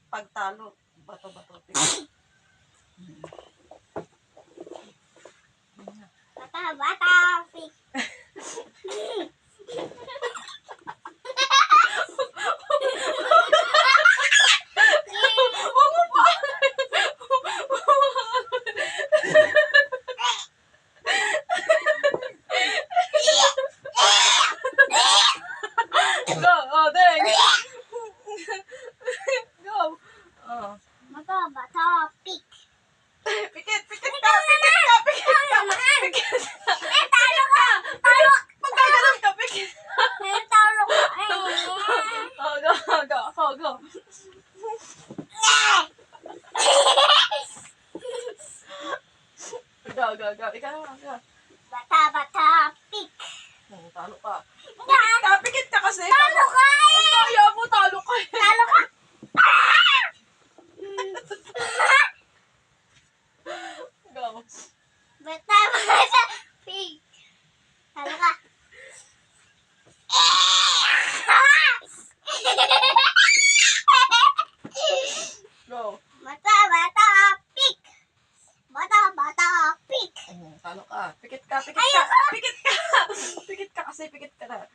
Pagtalo. Bato-bato. Bata, pig. Huwag mo pa! Go! Oh, dang! Go! Oh. Bata, pig. Pikit! Pikit ka! Pikit ka! Pikit ka! Pikit ka! Talo ka! Talo! Magkaganon ka! Pikit! Talo ka! Oh, go! Go! Go! Go! Go! Go! Go! Ikaw naman! Go! Bata, pig. Talo ka! Pikit ka! Pikit ka kasi! Talo ka! Ang daya mo! Talo ka! Talo ka! Go! Bata, pig. Talo ka! Go! Bata, pig. Bata, pig. Talo ka! Pikit ka! Pikit ka! Pikit ka! Pikit ka kasi! Pikit ka na!